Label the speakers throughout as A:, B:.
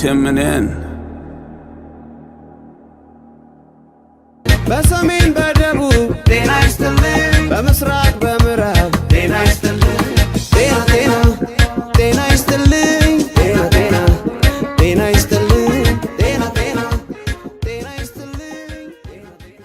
A: የምንን
B: በሰሜን በደቡብ ጤና ይስጥልኝ በምስራቅ በምዕራብ ጤና ይስጥልኝ ጤና ጤና ጤና ይስጥልኝ ጤና ጤና ጤና ይስጥልኝ ጤና ጤና ጤና ይስጥልኝ ጤና ጤና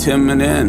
A: የምንን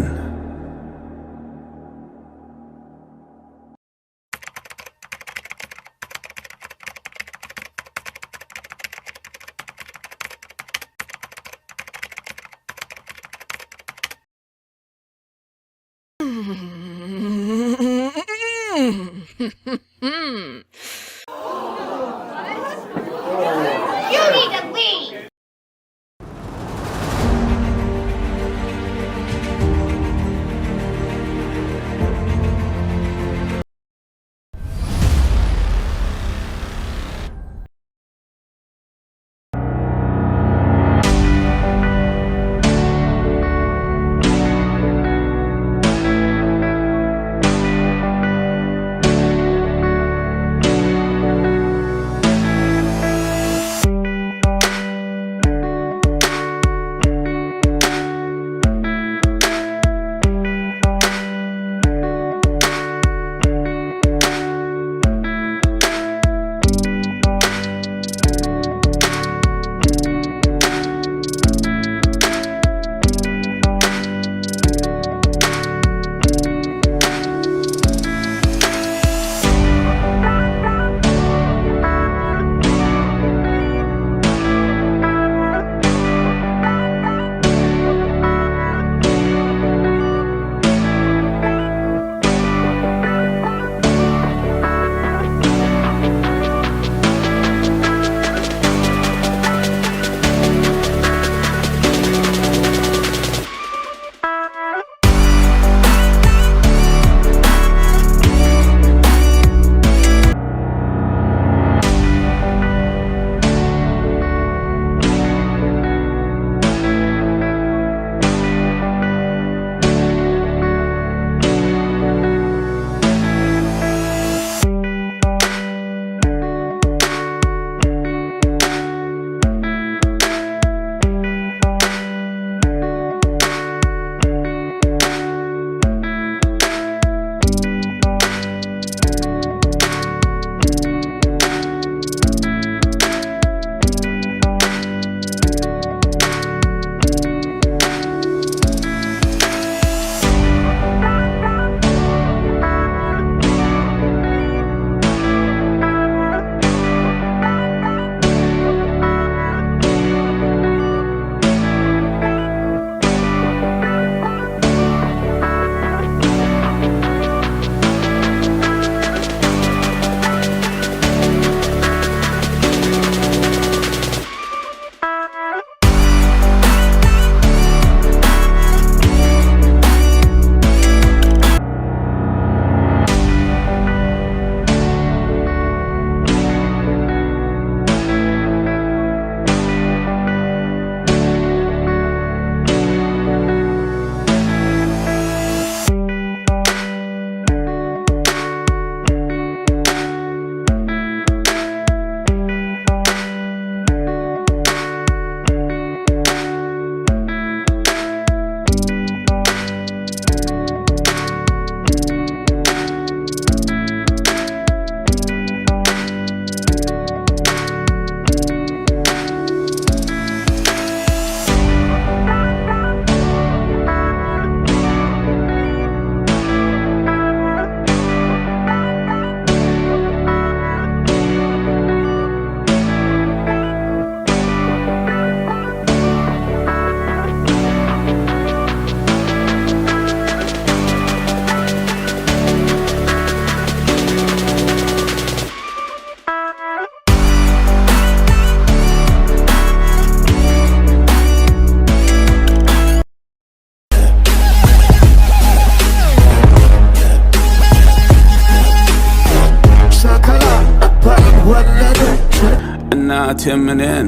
A: እናቴምንን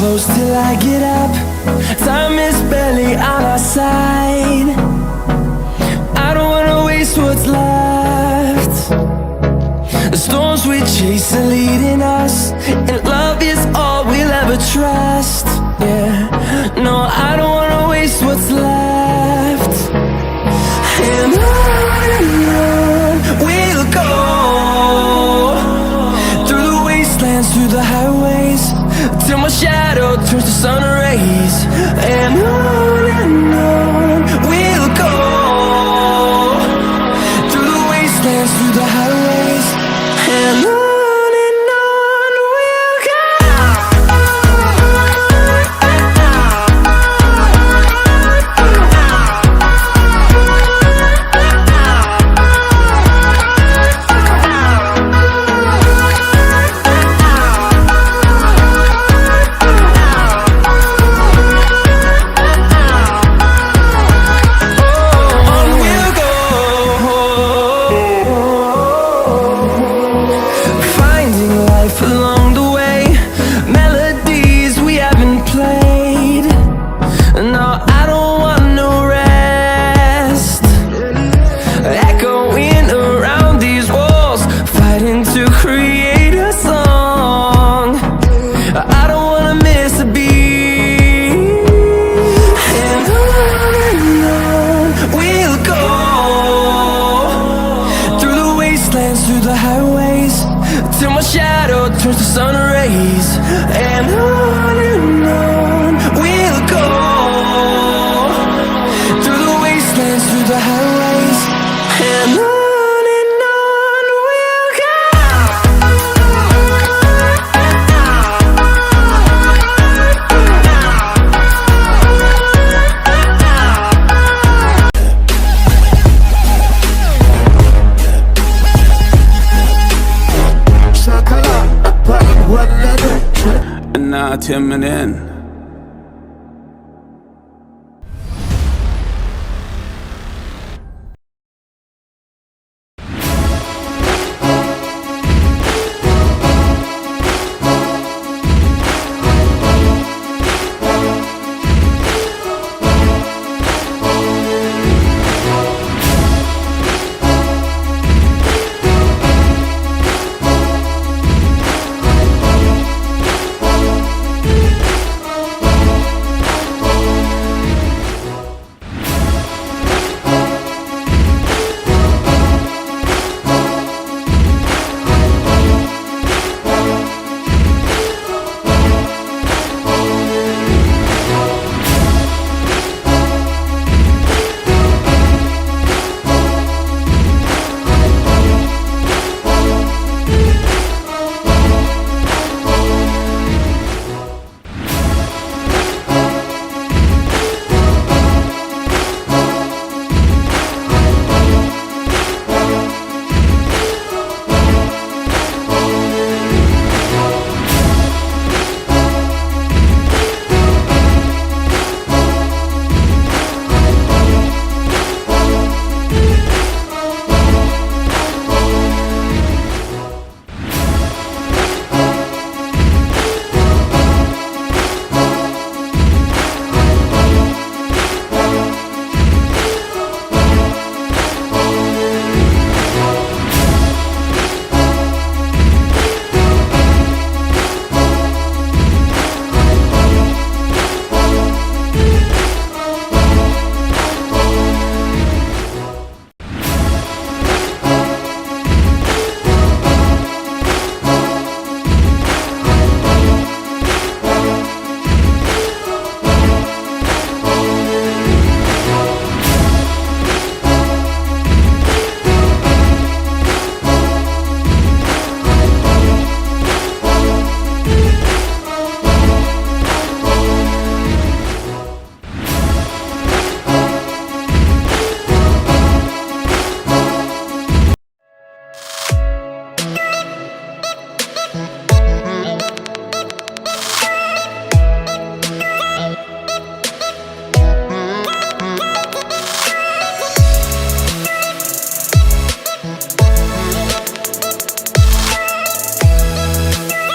B: Close till I get up. Time is barely on our side. I don't wanna waste what's left. The storms we chase are leading us, and love is all we'll ever trust. Yeah, no, I don't wanna waste what's left. And on we'll go, through the wastelands, through the highways, till my shadow turns to sun rays. And on we'll go, through the wastelands, through the highways. And on we'll go. Through the highways, till my shadow turns to sun rays. And on we'll go, through the wastelands, through the highways. And on we'll go.
A: እናቴምንን